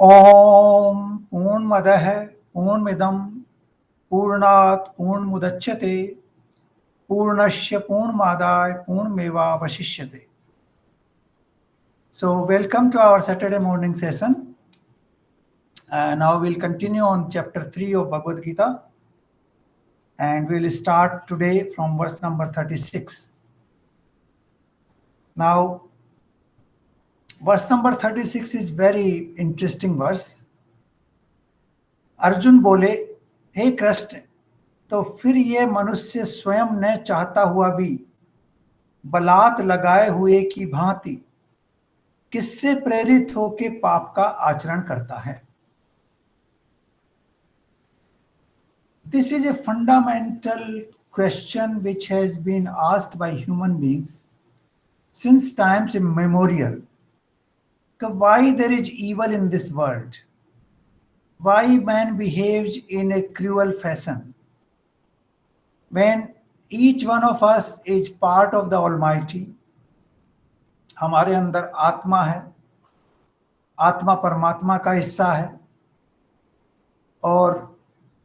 ओम पूर्णमदः पूर्णमिदं पूर्णात् पूर्णमुदच्यते पूर्णस्य पूर्णमादाय पूर्णमेवावशिष्यते. So welcome to our Saturday morning session. Now we'll continue on chapter 3 of Bhagavad Gita, and we'll start today from verse number 36. Now verse number 36 is very interesting verse. Arjun बोले, हे कृष्ण, तो फिर ये मनुष्य स्वयं न चाहता हुआ भी बलात् लगाए हुए की भांति किससे प्रेरित होके पाप का आचरण करता है. This is a fundamental question which has been asked by human beings since times immemorial. Why there is evil in this world? Why man behaves in a cruel fashion? When each one of us is part of the Almighty, हमारे अंदर आत्मा है, आत्मा परमात्मा का हिस्सा है और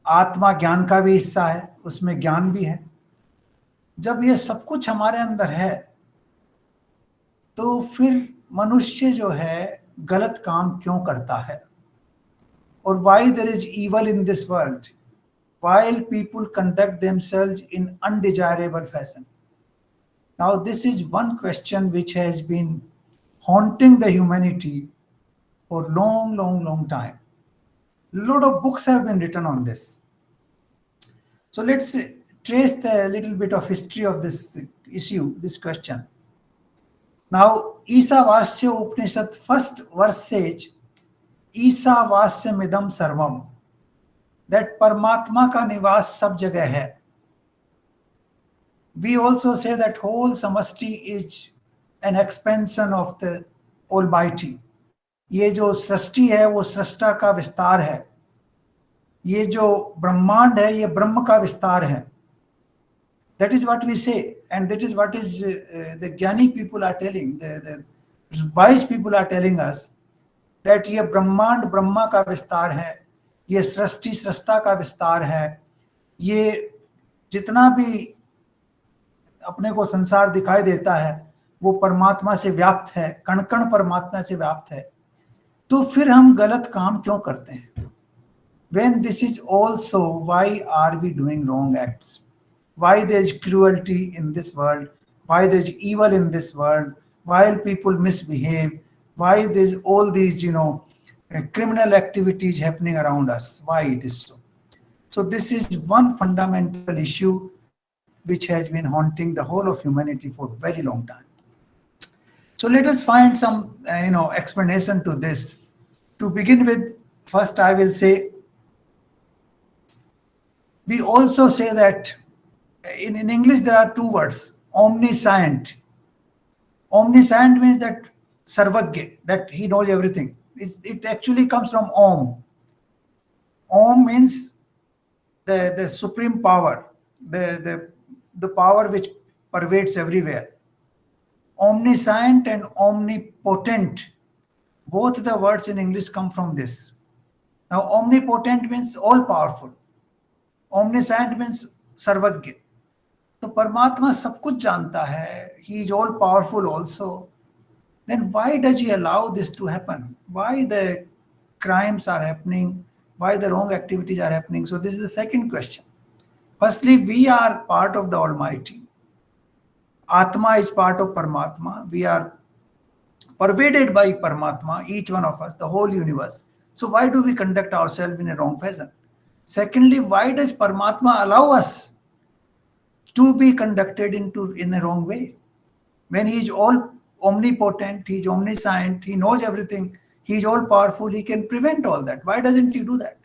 आत्मा ज्ञान का भी हिस्सा है, उसमें ज्ञान भी है. जब ये सब कुछ हमारे अंदर है तो फिर मनुष्य जो है गलत काम क्यों करता है? और why there is evil in this world while people conduct themselves in undesirable fashion? Now this is one question which has been haunting the humanity for long time. A lot of books have been written on this. So let's trace the little bit of history of this issue, this question. Now, Isavasya Upanishad first verse says, Isavasya midam sarvam, that Paramatma ka nivas sab jagah hai. We also say that whole samasti is an expansion of the Almighty. ये जो सृष्टि है वो सृष्टा का विस्तार है. ये जो ब्रह्मांड है ये ब्रह्म का विस्तार है. That is what we say, and that is what is the Jnani people are telling, the wise people are telling us, that ये ब्रह्मांड ब्रह्मा का विस्तार है, ये सृष्टि सृष्टा का विस्तार है, ये जितना भी अपने को संसार दिखाई देता है वो परमात्मा से व्याप्त है, कण कण परमात्मा से व्याप्त है. तो फिर हम गलत काम क्यों करते हैं? When this is also, why are we doing wrong acts? Why there is cruelty in this world? Why there is evil in this world? Why people misbehave? Why there is all these, criminal activities happening around us? Why it is so? So this is one fundamental issue which has been haunting the whole of humanity for a very long time. So let us find some, explanation to this. To begin with, first I will say, we also say that in English there are two words, omniscient. Omniscient means that sarvagya, that he knows everything. It actually comes from Om. Om means the supreme power, the power which pervades everywhere. Omniscient and omnipotent, both the words in English come from this. Now omnipotent means all powerful. Omniscient means sarvagya. तो परमात्मा सब कुछ जानता है, he is all powerful also. Then why does he allow this to happen? Why the crimes are happening? Why the wrong activities are happening? So this is the second question. Firstly, we are part of the Almighty. Atma is part of Paramatma. We are pervaded by Paramatma, each one of us, the whole universe. So why do we conduct ourselves in a wrong fashion? Secondly, why does Paramatma allow us to be conducted in a wrong way? When he is all omnipotent, he is omniscient, he knows everything, he is all powerful, he can prevent all that. Why doesn't he do that?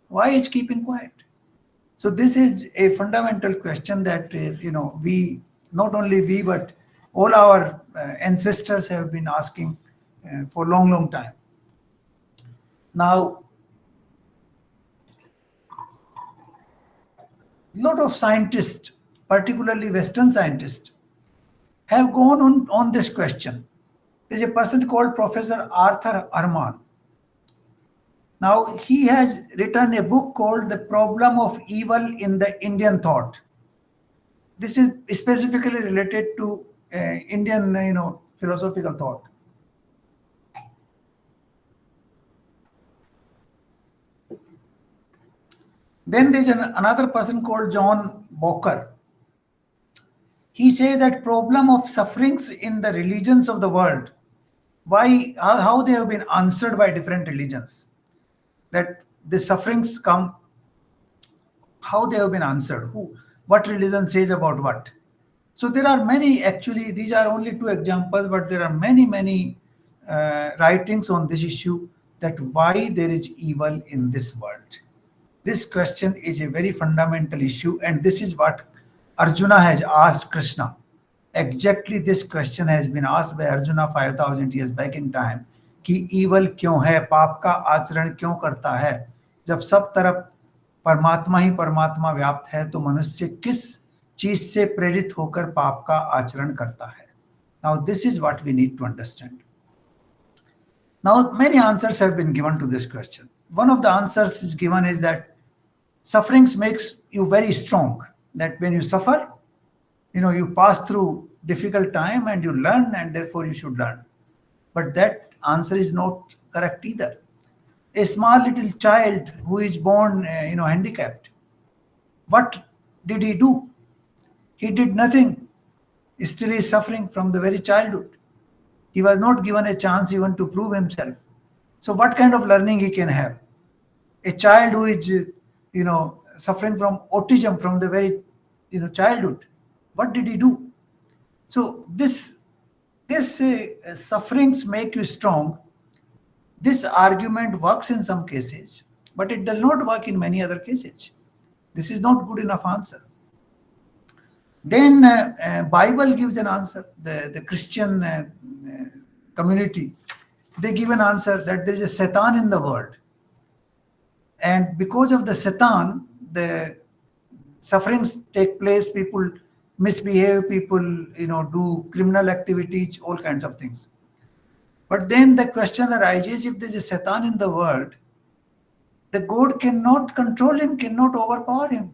Why is keeping quiet? So this is a fundamental question that, we, not only we, but all our ancestors have been asking for a long time. Now, a lot of scientists, particularly Western scientists, have gone on this question. There's a person called Professor Arthur Arman. Now, he has written a book called The Problem of Evil in the Indian Thought. This is specifically related to Indian, philosophical thought. Then there's another person called John Walker. He says that problem of sufferings in the religions of the world, how they have been answered by different religions, that the sufferings come, how they have been answered, what religion says about what. So there are many, actually, these are only two examples, but there are many writings on this issue, that why there is evil in this world. This question is a very fundamental issue, and this is what Arjuna has asked Krishna. Exactly this question has been asked by Arjuna 5000 years back in time, कि evil क्यों है, पाप का आचरण क्यों करता है, जब सब तरफ परमात्मा ही परमात्मा व्याप्त है, तो मनुष्य किस चीज से प्रेरित होकर पाप का आचरण करता है. Now this is what we need to understand. Now many answers have been given to this question. One of the answers is given is that sufferings makes you very strong, that when you suffer, you pass through difficult time and you learn, and therefore you should learn. But that answer is not correct either. A small little child who is born handicapped, what did he do? He did nothing. Still he is suffering from the very childhood. He was not given a chance even to prove himself. So what kind of learning he can have? A child who is suffering from autism from the very childhood, what did he do? So this sufferings make you strong. This argument works in some cases, but it does not work in many other cases. This is not good enough answer. Then Bible gives an answer. The Christian community, they give an answer that there is a Satan in the world, and because of the Satan, the sufferings take place. People misbehave. People do criminal activities, all kinds of things. But then the question arises: if there is a Satan in the world, the God cannot control him, cannot overpower him.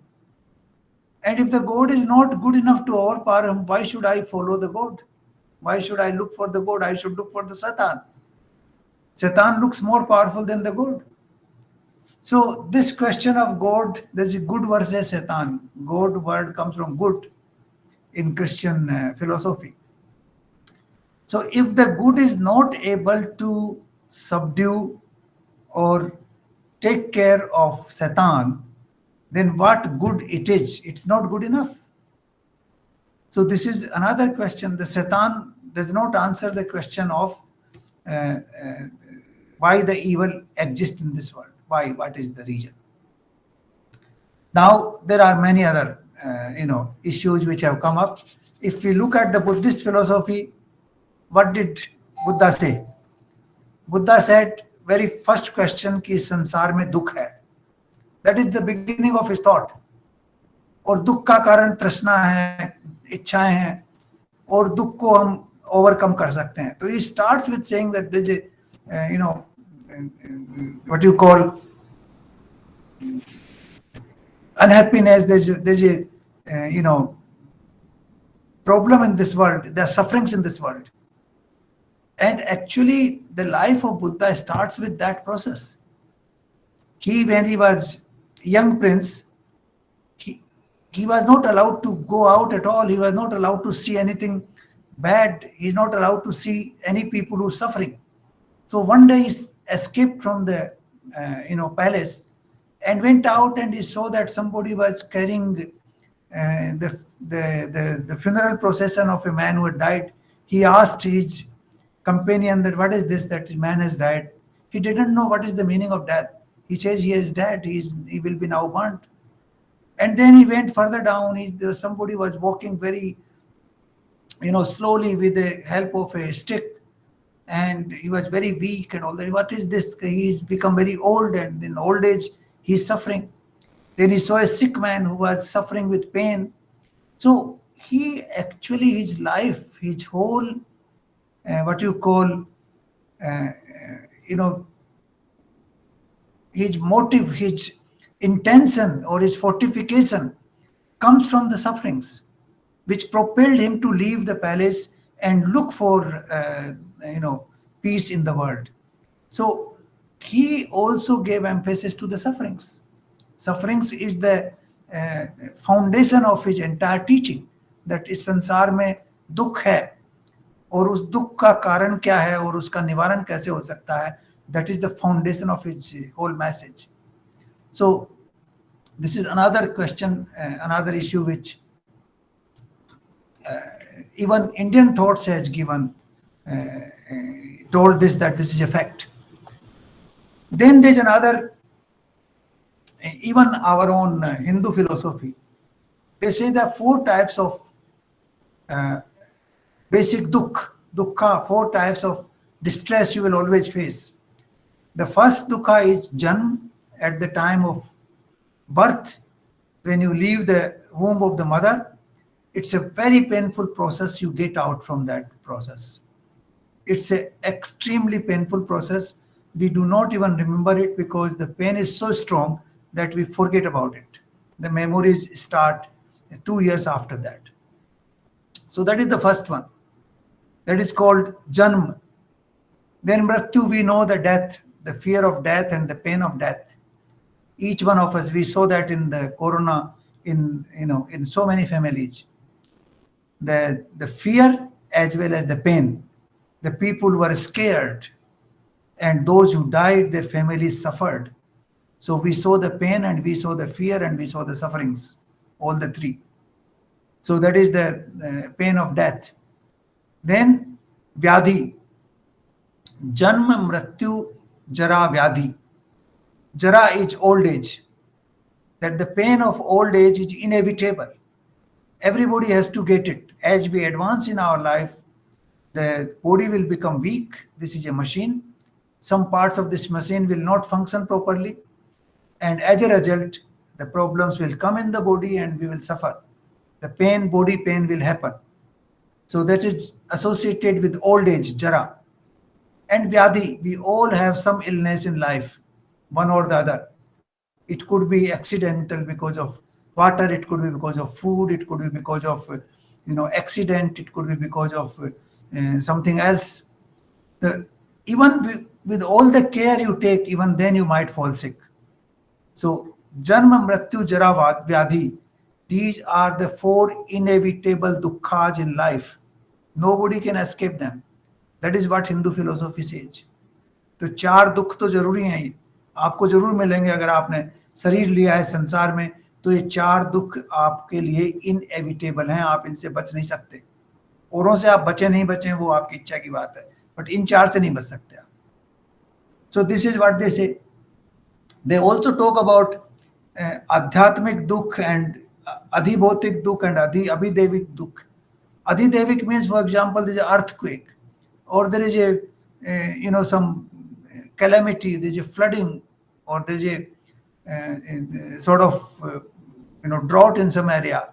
And if the God is not good enough to overpower him, why should I follow the God? Why should I look for the God? I should look for the Satan. Satan looks more powerful than the God. So this question of God, there's a good versus Satan. God word comes from good in Christian philosophy. So if the good is not able to subdue or take care of Satan, then what good it is? It's not good enough. So this is another question. The Satan does not answer the question of why the evil exists in this world. Why? What is the reason? Now there are many other issues which have come up. If we look at the Buddhist philosophy, what did Buddha say? Buddha said, very first question, कि संसार में दुख है. That is the beginning of his thought. और दुख का कारण तृष्णा है, इच्छाएं हैं, और दुख को हम ओवरकम कर सकते हैं. तो he starts with saying that there is a what you call unhappiness. There's a problem in this world. There are sufferings in this world. And actually, the life of Buddha starts with that process. When he was young prince, he was not allowed to go out at all. He was not allowed to see anything bad. He's not allowed to see any people who are suffering. So one day he escaped from the palace and went out, and he saw that somebody was carrying the funeral procession of a man who had died. He asked his companion that what is this, that man has died. He didn't know what is the meaning of death. He says he is dead. He will be now burnt. And then he went further down. Somebody was walking very slowly with the help of a stick, and he was very weak and all that. What is this? He's become very old, and in old age he's suffering. Then he saw a sick man who was suffering with pain. So he actually, his life, his whole what you call his motive, his intention, or his fortification comes from the sufferings, which propelled him to leave the palace and look for, peace in the world. So he also gave emphasis to the sufferings. Sufferings is the foundation of his entire teaching. That इस संसार में दुख है और उस दुख का कारण क्या है और उसका निवारण कैसे हो सकता है. That is the foundation of his whole message. So this is another question, another issue which even Indian thoughts has given, told this, that this is a fact. Then there's another, even our own Hindu philosophy. They say there are 4 types of basic dukkha, 4 types of distress you will always face. The first dukkha is janm, at the time of birth, when you leave the womb of the mother. It's a very painful process. You get out from that process. It's an extremely painful process. We do not even remember it because the pain is so strong that we forget about it. The memories start 2 years after that. So that is the first one. That is called janm. Then mrityu, we know the death, the fear of death and the pain of death. Each one of us, we saw that in the corona, in so many families. The fear as well as the pain. The people were scared, and those who died, their families suffered. So we saw the pain and we saw the fear and we saw the sufferings, all the 3. So that is the pain of death. Then vyadhi, janma, mrityu, jara, vyadhi. Jara is old age. That the pain of old age is inevitable. Everybody has to get it. As we advance in our life, the body will become weak. This is a machine. Some parts of this machine will not function properly. And as a result, the problems will come in the body and we will suffer. The pain, body pain will happen. So that is associated with old age, jara. And vyadhi, we all have some illness in life, one or the other. It could be accidental because of water, it could be because of food, it could be because of accident, it could be because of something else. Even with all the care you take, even then you might fall sick. So janma, mrityu, jara, vyadhi, these are the 4 inevitable dukkhas in life. Nobody can escape them. That is what Hindu philosophy says. तो 4 दुख तो जरूरी हैं, ये आपको जरूर मिलेंगे. अगर आपने शरीर लिया है संसार में, तो ये 4 दुख आपके लिए इनएविटेबल हैं. आप इनसे बच नहीं सकते. औरों से आप बचे नहीं बचे, वो आपकी इच्छा की बात है, बट इन 4 से नहीं बच सकते आप. So this is what they say. They also talk about adhyatmic dukh and adhibhautik dukh and abhidevik dukh. Adhidevik means, for example, there is an earthquake, or there is a some calamity, there is a flooding, or there is a sort of drought in some area.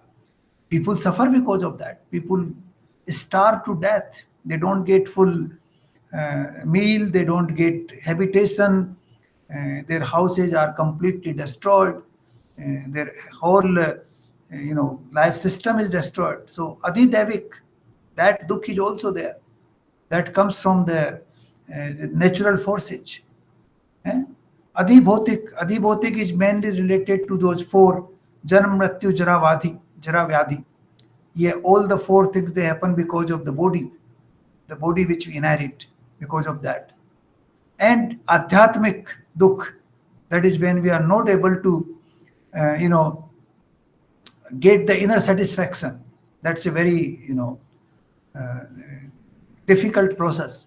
People suffer because of that. People starve to death. They don't get full meal, they don't get habitation, their houses are completely destroyed, their whole life system is destroyed. So adhidevik, that dukh is also there. That comes from the natural forces. Adhibhautik is mainly related to those 4, janam, mrityu, jara, vyadhi. Yeah, all the 4 things, they happen because of the body which we inherit, because of that. And adhyatmic dukh, that is when we are not able to get the inner satisfaction. That's a very difficult process,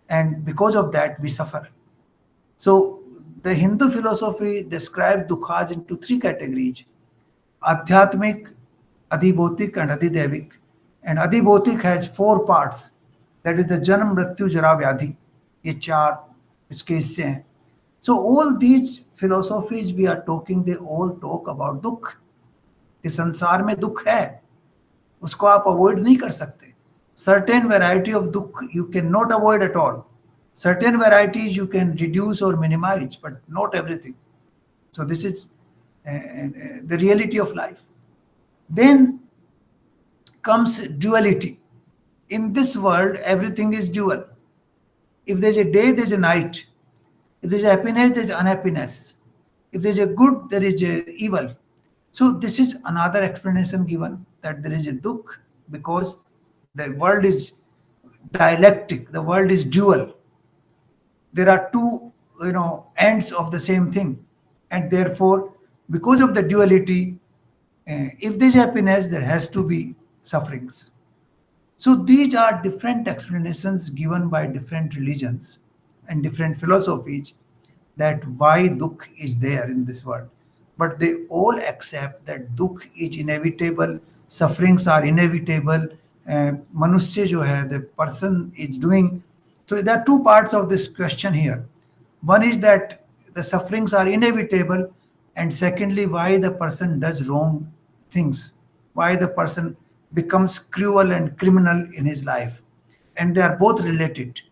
and because of that we suffer. So the Hindu philosophy describes dukkhas into 3 categories: adhyatmic, adhibhautik and adhidevik. And adhibhautik has 4 parts. That is the janam, mrityu, jara, vyadhi. ये 4 इसके हिस्से हैं. So all these philosophies we are talking, they all talk about dukh. इस संसार में दुख है, उसको आप avoid नहीं कर सकते. Certain variety of dukh you cannot avoid at all. Certain varieties you can reduce or minimize, but not everything. So this is the reality of life. Then comes duality. In this world, everything is dual. If there's a day, there's a night. If there's happiness, there's unhappiness. If there's a good, there is a evil. So this is another explanation given, that there is a dukh because the world is dialectic, the world is dual. There are two, ends of the same thing, and therefore, because of the duality, if there's happiness, there has to be sufferings. So these are different explanations given by different religions and different philosophies, that why dukh is there in this world. But they all accept that dukh is inevitable, sufferings are inevitable. Manusya jo hai, the person is doing. So there are two parts of this question here. One is that the sufferings are inevitable, and secondly, why the person does wrong things, why the person becomes cruel and criminal in his life. And they are both related.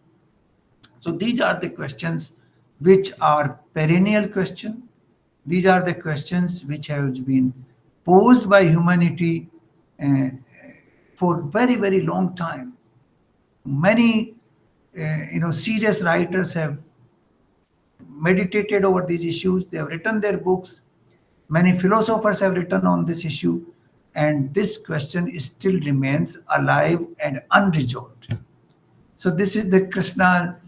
So these are the questions which are perennial questions. These are the questions which have been posed by humanity for very, very long time. Many, serious writers have meditated over these issues. They have written their books. Many philosophers have written on this issue, and this question still remains alive and unresolved. So this is the Krishna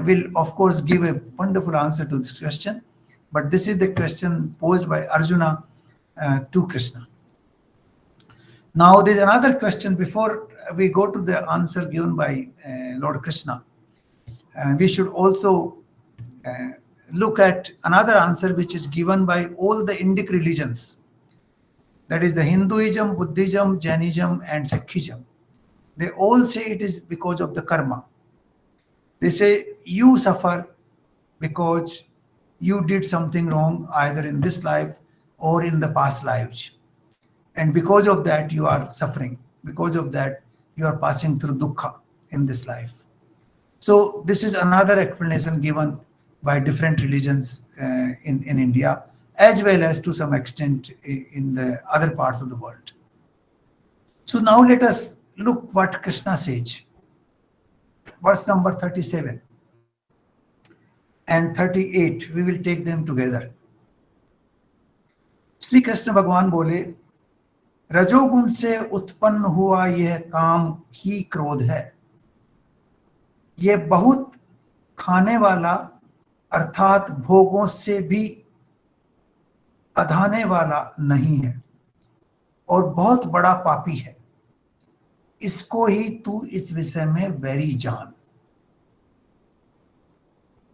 will of course give a wonderful answer to this question, but this is the question posed by Arjuna to Krishna. Now there's another question before we go to the answer given by Lord Krishna. We should also look at another answer which is given by all the Indic religions. That is the Hinduism, Buddhism, Jainism, and Sikhism. They all say it is because of the karma. They say you suffer because you did something wrong either in this life or in the past lives. And because of that, you are suffering. Because of that, you are passing through dukkha in this life. So this is another explanation given by different religions in India, as well as to some extent in the other parts of the world. So now let us look what Krishna says. Verse number 37 and 38, we will take them together. Shri Krishna भगवान बोले, रजोगुण से उत्पन्न हुआ यह काम ही क्रोध है। यह बहुत खाने वाला अर्थात भोगों से भी अधाने वाला नहीं है और बहुत बड़ा पापी है। इसको ही तू इस विषय में वैरी जान।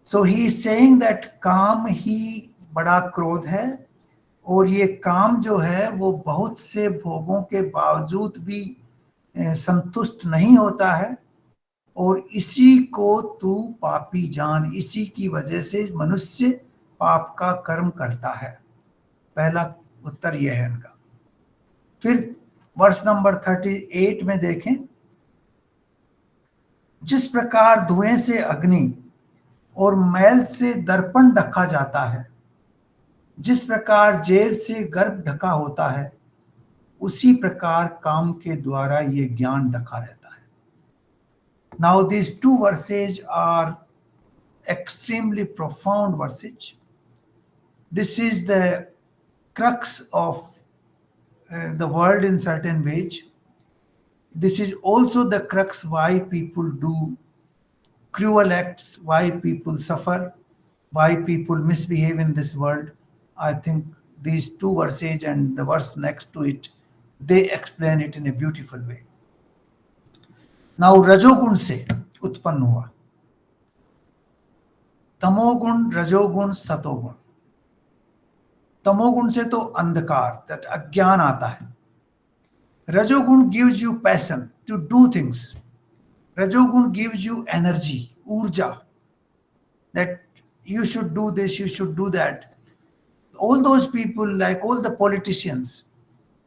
So he is saying that काम ही बड़ा क्रोध है, और ये काम जो है वो बहुत से भोगों के बावजूद भी संतुष्ट नहीं होता है, और इसी को तू पापी जान। इसी की वजह से मनुष्य पाप का कर्म करता है। पहला उत्तर यह है इनका। फिर वर्ष नंबर 38 में देखें, जिस प्रकार धुएं से अग्नि और मैल से दर्पण ढका जाता है, जिस प्रकार जेल से गर्भ ढका होता है, उसी प्रकार काम के द्वारा ये ज्ञान ढका रहता है। Now these two verses are extremely profound verses. This is the crux of the world in certain ways. This is also the crux why people do cruel acts, why people suffer, why people misbehave in this world. I think these two verses and the verse next to it, they explain it in a beautiful way. Now रजोगुण से उत्पन्न हुआ, तमोगुण, रजोगुण, सतोगुण। तमोगुण से तो अंधकार, that अज्ञान आता है। रजोगुण gives you passion to do things. रजोगुण gives you energy, ऊर्जा, that you should do this, you should do that. All those people, like all the politicians,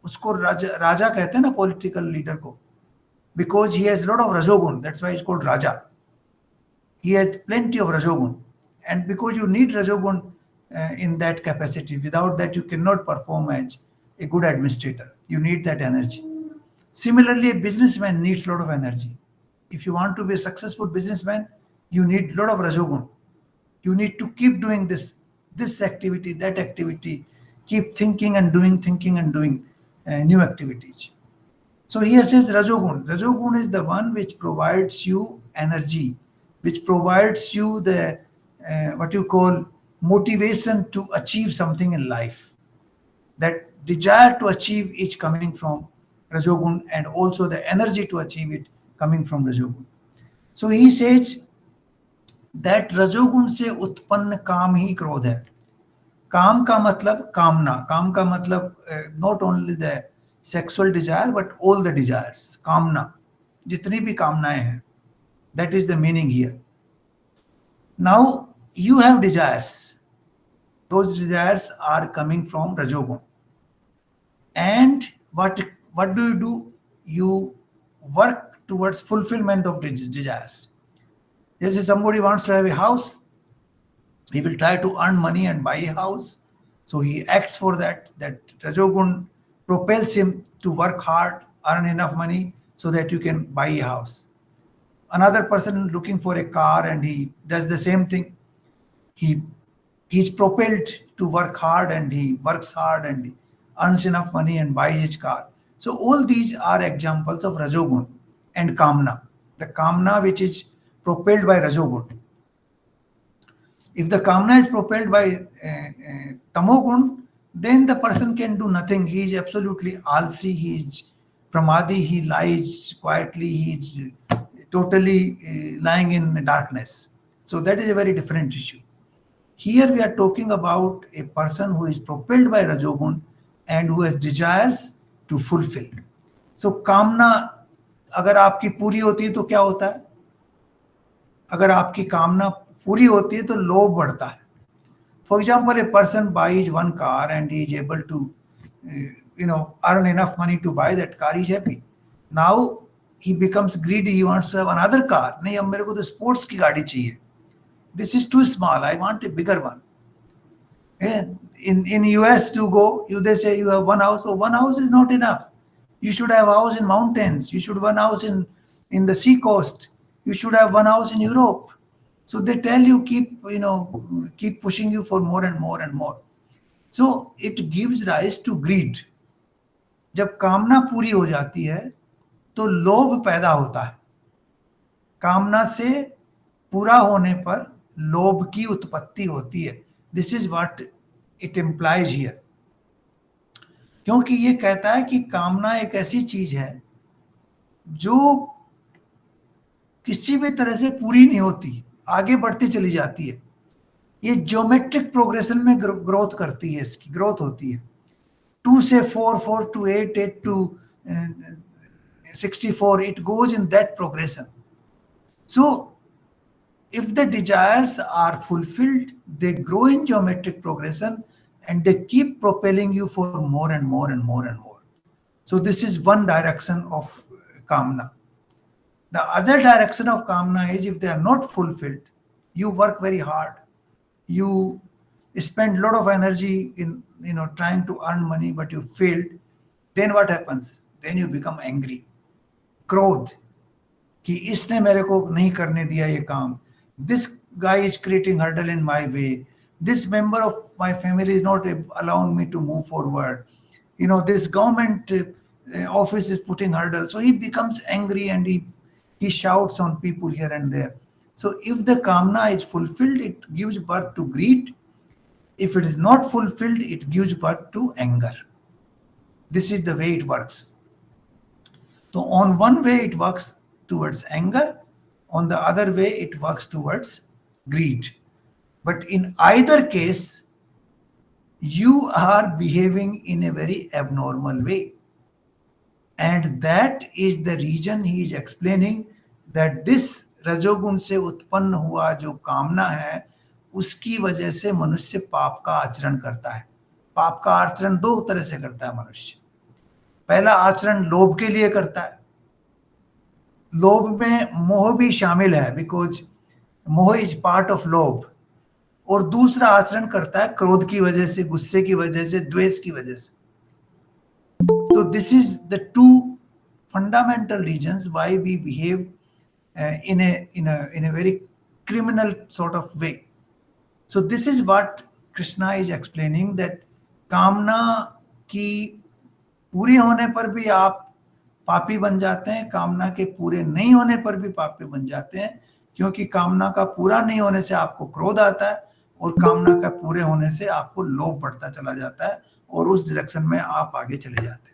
उसको राजा कहते हैं ना, political leader को, because he has a lot of rajogun, that's why he's called Raja. he has plenty of rajogun, and because you need rajogun in that capacity, without that you cannot perform as a good administrator. You need that energy. Similarly, a businessman needs a lot of energy. If you want to be a successful businessman, you need a lot of rajogun. You need to keep doing this activity, that activity, keep thinking and doing new activities. So here says rajogun. Rajogun is the one which provides you energy, which provides you the what you call motivation to achieve something in life. That desire to achieve is coming from rajogun, and also the energy to achieve it coming from rajogun. So he says that रजोगुण से उत्पन्न काम ही क्रोध है. काम का मतलब कामना. काम का मतलब not only the sexual desire but all the desires. कामना, जितनी भी कामनाएं हैं. That is the meaning here. Now you have desires. Those desires are coming from rajogun. And what do? You work towards fulfillment of desires. Let's say somebody wants to have a house, he will try to earn money and buy a house. So he acts for that. That rajogun propels him to work hard, earn enough money so that you can buy a house. Another person looking for a car and he does the same thing. He's propelled to work hard and he works hard and he earns enough money and buys his car. So all these are examples of rajogun and kamna. The kamna which is propelled by rajogun. If the kamna is propelled by tamogun, then the person can do nothing. He is absolutely alsi, he is pramadi, he lies quietly, he is totally lying in darkness. So that is a very different issue. Here we are talking about a person who is propelled by rajogun and who has desires to fulfill. So kamna अगर आपकी पूरी होती है तो क्या होता है? अगर आपकी कामना पूरी होती है तो लोभ बढ़ता है. For example, a person buys one car and he is able to earn enough money to buy that car, he is happy. Now he becomes greedy, he wants to have another car. नहीं, अब मेरे को तो sports की गाड़ी चाहिए. This is too small, I want a bigger one. In US you go, they say you have one house. So one house is not enough. You should have a house in mountains. You should have one house in the sea coast. You should have one house in Europe. So they tell you, keep pushing you for more and more and more. So it gives rise to greed. जब कामना पूरी हो जाती है तो लोभ पैदा होता है. कामना से पूरा होने पर लोभ की उत्पत्ति होती है. This is what it implies here. क्योंकि ये कहता है कि कामना एक ऐसी चीज है जो किसी भी तरह से पूरी नहीं होती, आगे बढ़ती चली जाती है. ये ज्योमेट्रिक प्रोग्रेशन में ग्रोथ करती है, इसकी ग्रोथ होती है. 2 से 4, 4 to 8, 8 to 64, it goes in that progression. So if the desires are fulfilled, they grow in geometric progression and they keep propelling you for more and more and more and more. So this is one direction of kamna. The other direction of kamna is if they are not fulfilled, you work very hard. You spend a lot of energy in trying to earn money, but you failed. Then what happens? Then you become angry. क्रोध कि इसने मेरे को नहीं करने दिया ये काम. This guy is creating hurdle in my way. This member of my family is not allowing me to move forward. This government office is putting hurdle. So he becomes angry and he shouts on people here and there. So if the kamna is fulfilled, it gives birth to greed. If it is not fulfilled, it gives birth to anger. This is the way it works. So on one way it works towards anger, on the other way it works towards greed. But in either case, you are behaving in a very abnormal way. And that is the reason he is explaining that this रजोगुण से उत्पन्न हुआ जो कामना है, उसकी वजह से मनुष्य पाप का आचरण करता है. पाप का आचरण दो तरह से करता है मनुष्य. पहला आचरण लोभ के लिए करता है. लोभ में मोह भी शामिल है, बिकॉज मोह इज पार्ट ऑफ लोभ, और दूसरा आचरण करता है क्रोध की वजह से, गुस्से की वजह से, द्वेष की वजह से. तो this is the two fundamental reasons why we behave in a very criminal sort of way. So this is what Krishna is explaining, that कामना की पूरी होने पर भी आप पापी बन जाते हैं, कामना के पूरे नहीं होने पर भी पापी बन जाते हैं, क्योंकि कामना का पूरा नहीं होने से आपको क्रोध आता है, और कामना का पूरे होने से आपको लोभ बढ़ता चला जाता है, और उस डायरेक्शन में आप आगे चले जाते हैं.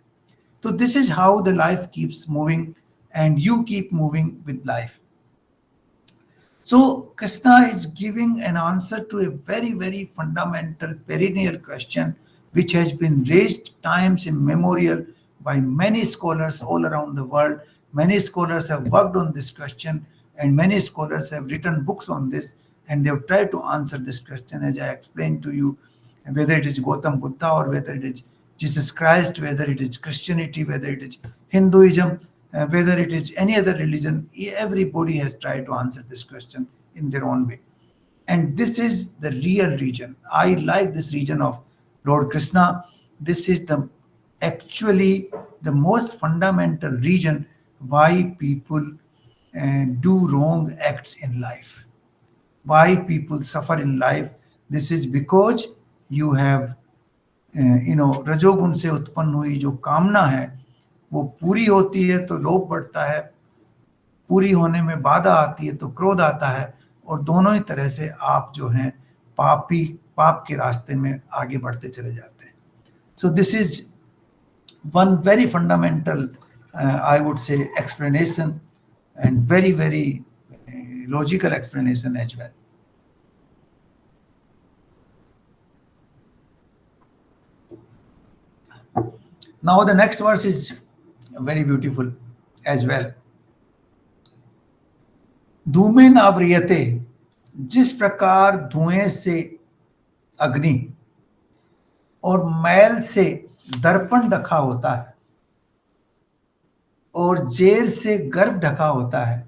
So this is how the life keeps moving, and you keep moving with life. So Krishna is giving an answer to a very, very fundamental perennial question which has been raised times immemorial by many scholars all around the world. Many scholars have worked on this question, and many scholars have written books on this, and they have tried to answer this question, as I explained to you, whether it is Gautam Buddha or whether it is Jesus Christ, whether it is Christianity, whether it is Hinduism, whether it is any other religion. Everybody has tried to answer this question in their own way. And this is the real reason. I like this reason of Lord Krishna. This is actually the most fundamental reason why people do wrong acts in life. Why people suffer in life. This is because you have रजोगुण से उत्पन्न हुई जो कामना है वो पूरी होती है तो लोभ बढ़ता है, पूरी होने में बाधा आती है तो क्रोध आता है, और दोनों ही तरह से आप जो हैं पाप के रास्ते में आगे बढ़ते चले जाते हैं. So this is one very fundamental I would say explanation, and very very logical explanation as well. Now the next verse is very beautiful as well. धूमेन आव्रियते, जिस प्रकार धुएं से अग्नि और मैल से दर्पण ढका होता है और जेर से गर्भ ढका होता है,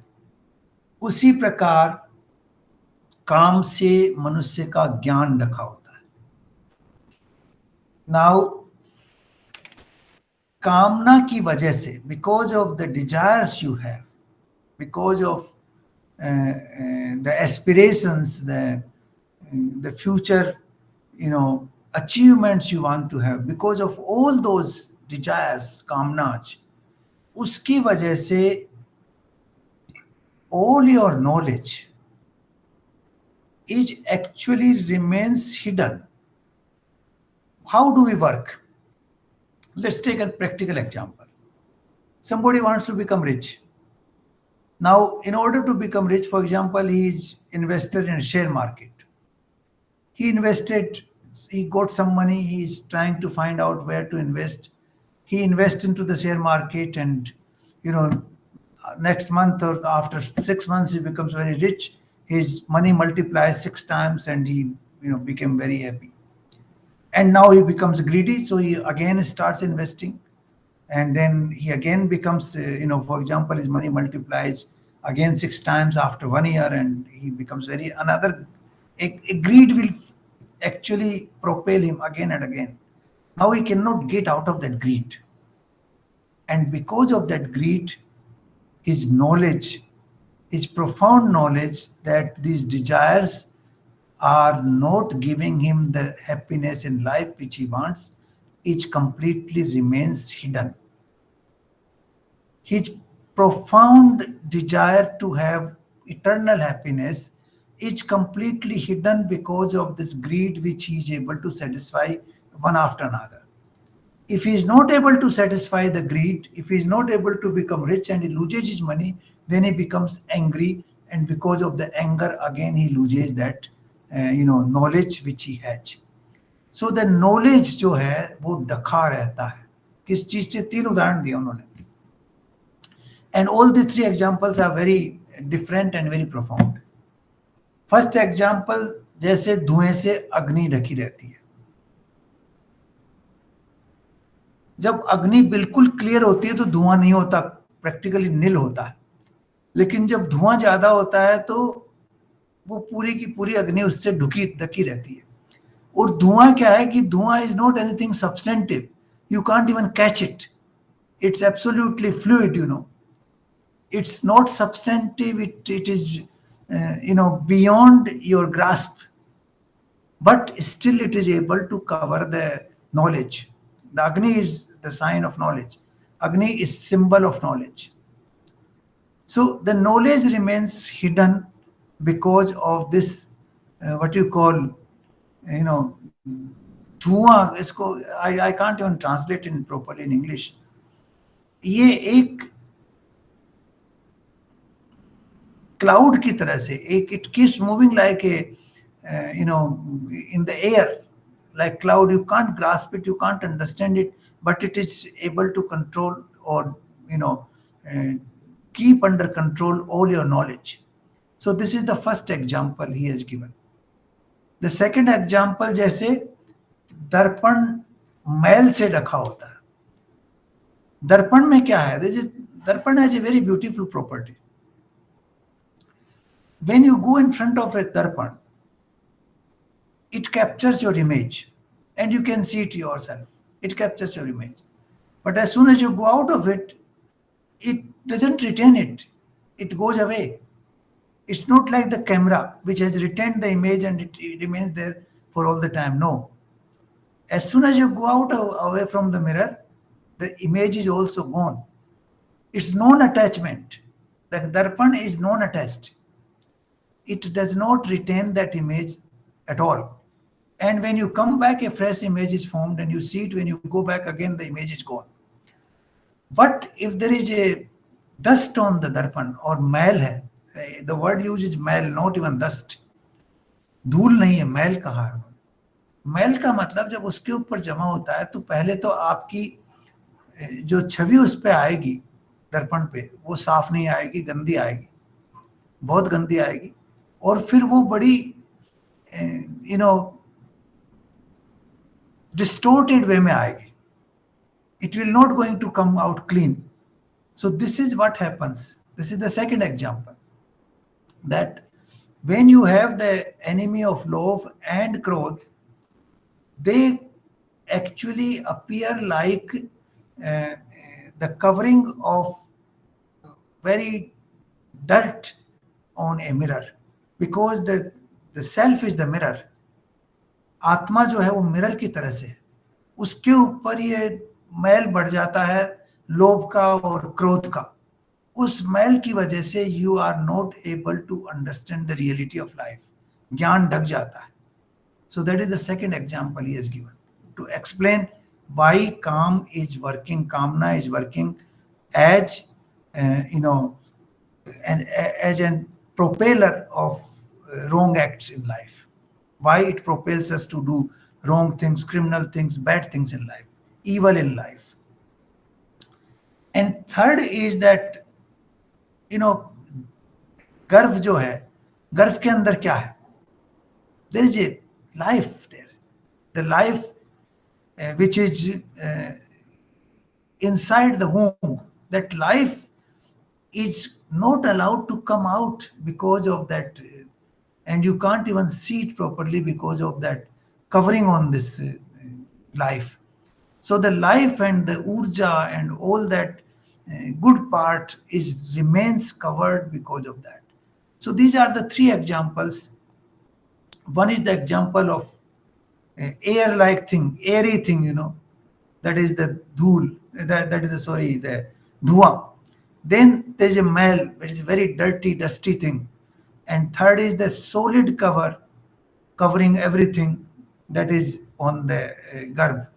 उसी प्रकार काम से मनुष्य का ज्ञान ढका होता है. नाउ कामना की वजह से, because of the desires you have, because of the aspirations, the future, achievements you want to have, because of all those desires, कामनाज, उसकी वजह से all your knowledge is actually remains hidden. How do we work? Let's take a practical example. Somebody wants to become rich. Now, in order to become rich, for example, he is invested in a share market. He invested, he got some money, he is trying to find out where to invest. He invests into the share market, and next month or after 6 months, he becomes very rich. His money multiplies 6 times, and he became very happy. And now he becomes greedy, so he again starts investing. And then he again becomes, for example, his money multiplies again 6 times after 1 year, and he becomes a greed will actually propel him again and again. Now he cannot get out of that greed. And because of that greed, his knowledge, his profound knowledge that these desires are not giving him the happiness in life which he wants, it completely remains hidden. His profound desire to have eternal happiness is completely hidden because of this greed which he is able to satisfy one after another. If he is not able to satisfy the greed, if he is not able to become rich and he loses his money, then he becomes angry, and because of the anger again he loses that knowledge which he has. So the knowledge जो है वो ढका रहता है. किस चीज से? 3 उदाहरण दिए उन्होंने. And all the 3 examples are very different and very profound. First example, जैसे धुएं से अग्नि ढकी रहती है. जब अग्नि बिल्कुल क्लियर होती है तो धुआं नहीं होता, प्रैक्टिकली नील होता है. लेकिन जब धुआं ज्यादा होता है तो वो पूरी की पूरी अग्नि उससे ढुकी ढकी रहती है। और धुआं क्या है कि धुआं is not anything substantive, you can't even catch it, it's absolutely fluid, it's not substantive, it is beyond your grasp, but still it is able to cover the knowledge. The Agni is the sign of knowledge. Agni is symbol of knowledge. So the knowledge remains hidden because of this, what you call, धुआं, इसको I can't even translate it properly in English. ये एक cloud की तरह से, एक it keeps moving like a in the air, like cloud. You can't grasp it, you can't understand it, but it is able to control, or uh, keep under control all your knowledge. So this is the first example he has given. The second example, जैसे दर्पण मैल से ढका होता है। दर्पण में क्या है, दर्पण has a very beautiful property. When you go in front of a darpan, it captures your image and you can see it yourself. It captures your image. But as soon as you go out of it, it doesn't retain it. It goes away. It's not like the camera, which has retained the image and it remains there for all the time. No. As soon as you go away from the mirror, the image is also gone. It's non-attachment. The darpan is non-attached. It does not retain that image at all. And when you come back, a fresh image is formed and you see it. When you go back again, the image is gone. But if there is a dust on the darpan or मैल है, the word used is mail, not even dust. धूल नहीं है, मैल कहा है। मैल का मतलब जब उसके ऊपर जमा होता है तो पहले तो आपकी जो छवि उस पे आएगी दर्पण पे, वो साफ नहीं आएगी, गंदी आएगी, बहुत गंदी आएगी। और फिर वो बड़ी distorted way में आएगी. It will not going to come out clean. So this is what happens. This is the second example, that when you have the enemy of love and growth, they actually appear like the covering of very dirt on a mirror, because the self is the mirror. आत्मा जो है वो mirror की तरह से, उसके ऊपर ये मैल बढ़ जाता है लोभ का और क्रोध का। उस मैल की वजह से you are not able to understand the reality of life, ज्ञान ढक जाता है। So that is the second example he has given to explain why काम इज वर्किंग, कामना is working as as an propeller of wrong acts in life. Why it propels us to do wrong things, criminal things, bad things in life, evil in life. And third is that, गर्भ जो है, गर्भ के अंदर क्या है? There is a life there. The life which is inside the womb. That life is not allowed to come out because of that, and you can't even see it properly because of that covering on this life. So the life and the urja and all that good part remains covered because of that. So these are the three examples. One is the example of air-like thing, airy thing, that is the dhool, that is the dhua. Then there is a mail, which is very dirty, dusty thing. And third is the solid cover, covering everything that is on the garb.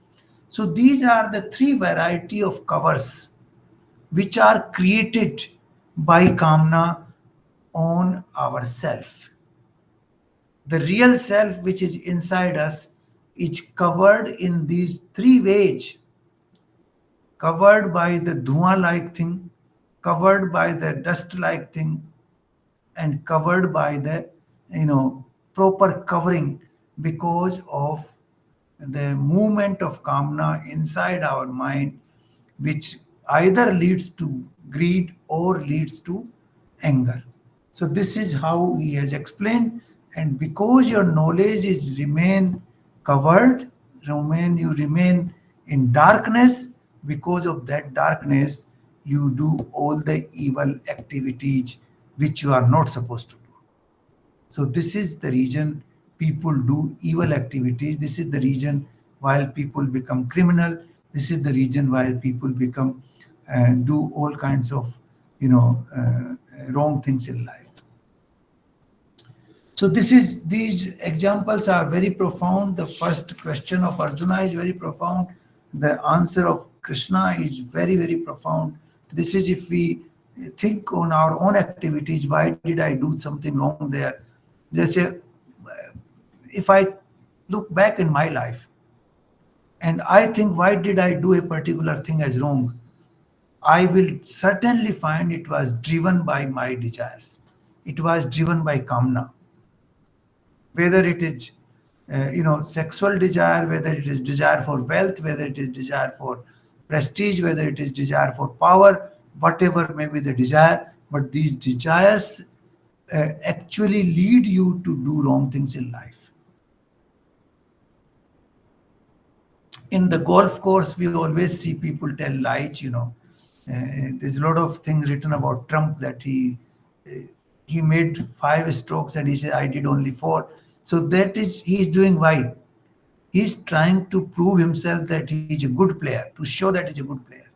So these are the three variety of covers which are created by kamna on ourself. The real self which is inside us is covered in these three ways. Covered by the dhua-like thing, covered by the dust-like thing, and covered by the proper covering because of the movement of kamna inside our mind, which either leads to greed or leads to anger. So this is how he has explained. And because your knowledge is remain covered, you remain in darkness, because of that darkness, you do all the evil activities which you are not supposed to do. So this is the reason people do evil activities. This is the reason why people become criminal. This is the reason why people become do all kinds of wrong things in life. So these examples are very profound. The first question of Arjuna is very profound. The answer of Krishna is very, very profound. This is if we think on our own activities, why did I do something wrong there? Let's say, if I look back in my life and I think, why did I do a particular thing as wrong? I will certainly find it was driven by my desires. It was driven by kamna. Whether it is, sexual desire, whether it is desire for wealth, whether it is desire for prestige, whether it is desire for power, whatever may be the desire, but these desires actually lead you to do wrong things in life. In the golf course, we always see people tell lies, there's a lot of things written about Trump that he made 5 strokes and he said, I did only 4. So that is, he's doing why? He's trying to prove himself that he's a good player, to show that he's a good player.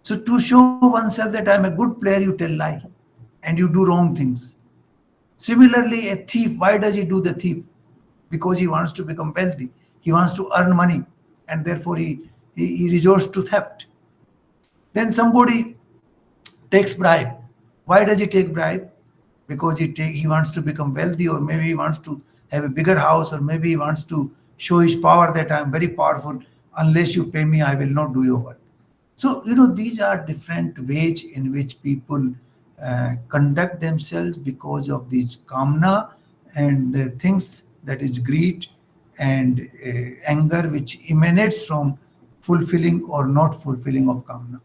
So to show oneself that I'm a good player, you tell lie and you do wrong things. Similarly, a thief, why does he do the thief? Because he wants to become wealthy. He wants to earn money, and therefore he resorts to theft. Then somebody takes bribe. Why does he take bribe? Because he wants to become wealthy, or maybe he wants to have a bigger house, or maybe he wants to show his power that I'm very powerful. Unless you pay me, I will not do your work. So, these are different ways in which people conduct themselves because of these kamna and the things that is greed and anger which emanates from fulfilling or not fulfilling of kamna.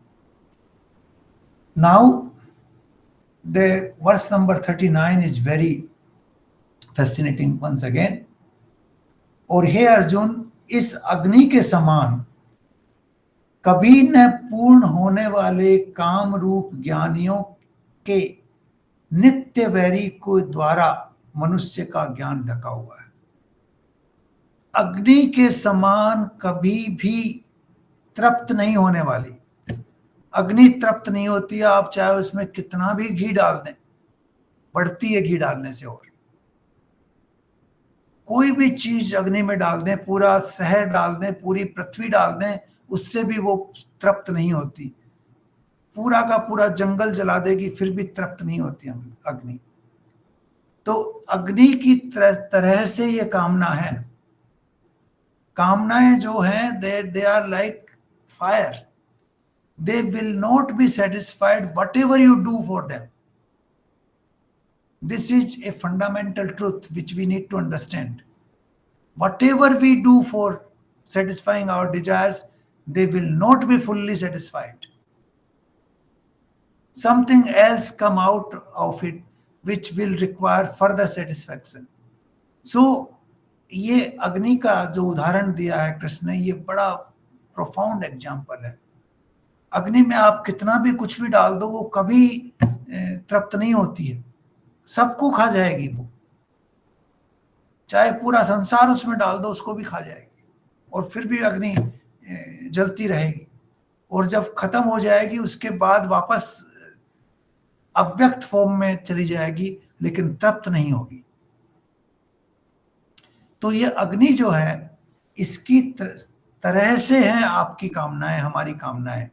Now, the verse number 39 is very fascinating once again. और हे अर्जुन, इस अग्नि के समान कभी न पूर्ण होने वाले काम रूप ज्ञानियों के नित्य वैरी को द्वारा मनुष्य का ज्ञान ढका हुआ है. अग्नि के समान कभी भी तृप्त नहीं होने वाली. अग्नि तृप्त नहीं होती है, आप चाहे उसमें कितना भी घी डाल दें, बढ़ती है घी डालने से. और कोई भी चीज अग्नि में डाल दें, पूरा शहर डाल दें, पूरी पृथ्वी डाल दें, उससे भी वो तृप्त नहीं होती. पूरा का पूरा जंगल जला देगी, फिर भी तृप्त नहीं होती अग्नि. तो अग्नि की तरह से ये कामना है. कामनाएं जो हैं, they are like fire. They will not be satisfied whatever you do for them. This is a fundamental truth which we need to understand. Whatever we do for satisfying our desires, they will not be fully satisfied. Something else come out of it which will require further satisfaction. So, ये अग्नि का जो उदाहरण दिया है कृष्ण ने, ये बड़ा प्रोफाउंड एग्जाम्पल है. अग्नि में आप कितना भी कुछ भी डाल दो, वो कभी तृप्त नहीं होती है, सबको खा जाएगी. वो चाहे पूरा संसार उसमें डाल दो, उसको भी खा जाएगी, और फिर भी अग्नि जलती रहेगी. और जब खत्म हो जाएगी, उसके बाद वापस अव्यक्त फॉर्म में चली जाएगी, लेकिन तृप्त नहीं होगी. तो ये अग्नि जो है, इसकी तरह से है आपकी कामनाएं, हमारी कामनाएं.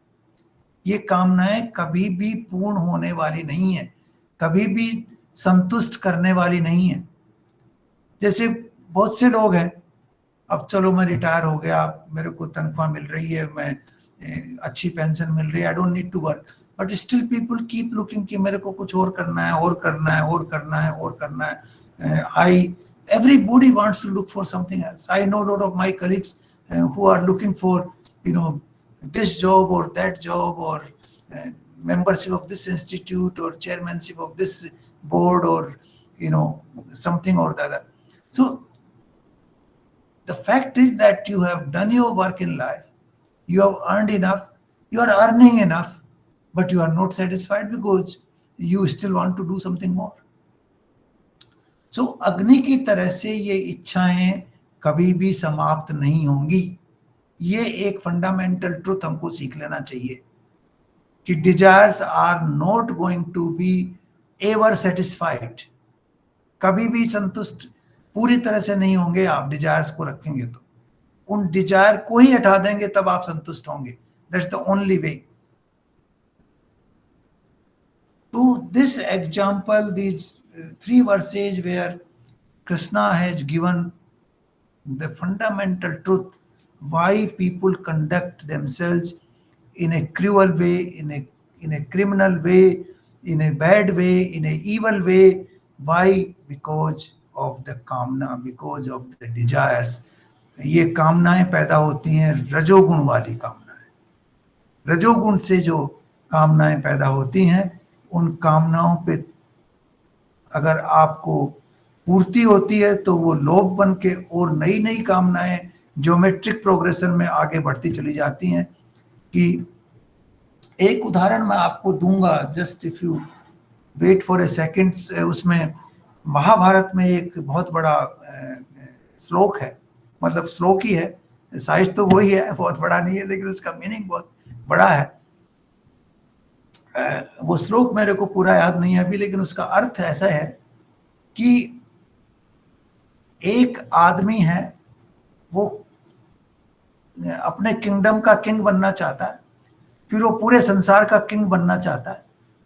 ये कामनाएं कभी भी पूर्ण होने वाली नहीं है, कभी भी संतुष्ट करने वाली नहीं है. जैसे बहुत से लोग हैं, अब चलो मैं रिटायर हो गया, मेरे को तनख्वाह मिल रही है, मैं अच्छी पेंशन मिल रही है, I don't need to work, but still people keep looking कि मेरे को कुछ और करना है, और करना है, और करना है, और करना है. Everybody wants to look for something else. I know a lot of my colleagues who are looking for, this job or that job, or membership of this institute, or chairmanship of this bored or something or the other. So the fact is that you have done your work in life, you have earned enough, you are earning enough, but you are not satisfied because you still want to do something more. सो अग्नि की तरह से ये इच्छाएं कभी भी समाप्त नहीं होंगी. ये एक फंडामेंटल ट्रुथ हमको सीख लेना चाहिए कि desires are not going to be ever satisfied. कभी भी संतुष्ट पूरी तरह से नहीं होंगे. आप डिजायर्स को रखेंगे तो उन डिजायर को ही हटा देंगे, तब आप संतुष्ट होंगे. That's the only way. To this example, these three verses where Krishna has given the fundamental truth why people conduct themselves in a cruel way, in a criminal way, in a bad way, in a evil way. Why? Because of the कामना, because of the desires. ये कामनाएं पैदा होती हैं रजोगुण वाली कामनाएं. रजोगुण से जो कामनाएं पैदा होती हैं, उन कामनाओं पे अगर आपको पूर्ति होती है तो वो लोभ बन के और नई नई कामनाएं ज्योमेट्रिक प्रोग्रेशन में आगे बढ़ती चली जाती हैं. कि एक उदाहरण मैं आपको दूंगा, just if you wait for a second. उसमें महाभारत में एक बहुत बड़ा श्लोक है, मतलब श्लोक ही है, साइज तो वही है, बहुत बड़ा नहीं है, लेकिन उसका मीनिंग बहुत बड़ा है. वो श्लोक मेरे को पूरा याद नहीं है अभी, लेकिन उसका अर्थ ऐसा है कि एक आदमी है, वो अपने किंगडम का किंग बनना चाहता है, फिर वो पूरे संसार का किंग बनना चाहता है.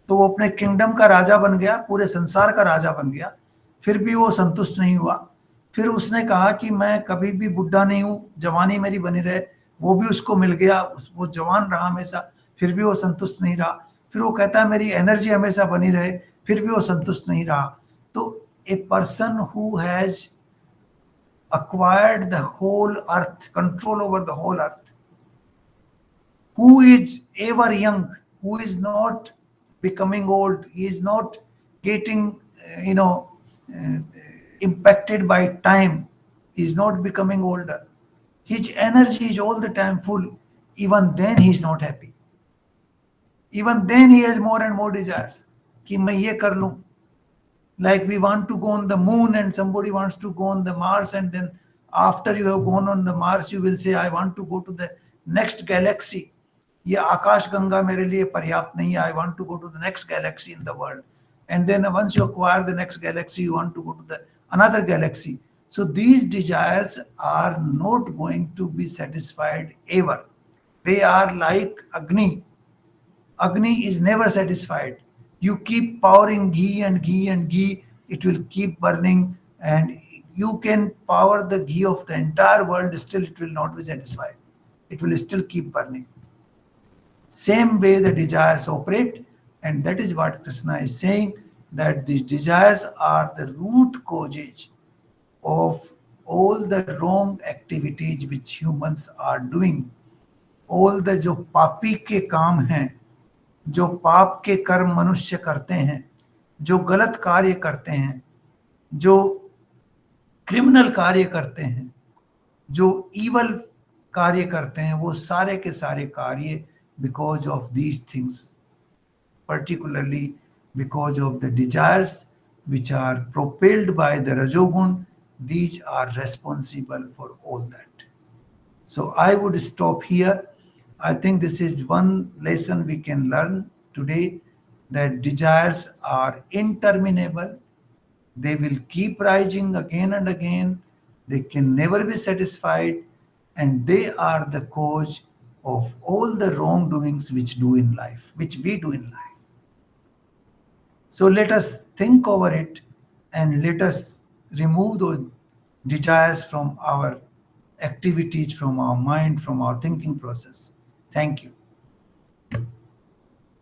तो वो अपने किंगडम का राजा बन गया, पूरे संसार का राजा बन गया, फिर भी वो संतुष्ट नहीं हुआ. फिर उसने कहा कि मैं कभी भी बुढ़ा नहीं हूं, जवानी मेरी बनी रहे. वो भी उसको मिल गया, वो जवान रहा हमेशा, फिर भी वो संतुष्ट नहीं रहा. फिर वो कहता है मेरी एनर्जी हमेशा बनी रहे, फिर भी वो संतुष्ट नहीं रहा. तो a person who has acquired the whole earth, control over the whole earth, who is ever young, who is not becoming old, he is not getting impacted by time, he is not becoming older, his energy is all the time full. Even then he is not happy. Even then he has more and more desires कि मैं ये कर लूं. Like we want to go on the moon and somebody wants to go on the Mars, and then after you have gone on the Mars you will say I want to go to the next galaxy. ये आकाश गंगा मेरे लिए पर्याप्त नहीं है, I want to go to the next galaxy in the world. And then once you acquire the next galaxy, you want to go to the another galaxy. So these desires are not going to be satisfied ever. They are like Agni. Agni is never satisfied. You keep pouring ghee and ghee and ghee, it will keep burning, and you can power the ghee of the entire world, still it will not be satisfied. It will still keep burning. Same way the desires operate, and that is what Krishna is saying, that these desires are the root causes of all the wrong activities which humans are doing. All the जो पापी के काम हैं, जो पाप के कर्म मनुष्य करते हैं, जो गलत कार्य करते हैं, जो क्रिमिनल कार्य करते हैं, जो ईवल कार्य करते हैं, वो सारे के सारे कार्य because of these things, particularly because of the desires which are propelled by the Rajogun, these are responsible for all that. So I would stop here. I think this is one lesson we can learn today, that desires are interminable. They will keep rising again and again. They can never be satisfied, and they are the cause of all the wrongdoings which we do in life. So let us think over it, and let us remove those desires from our activities, from our mind, from our thinking process. Thank you.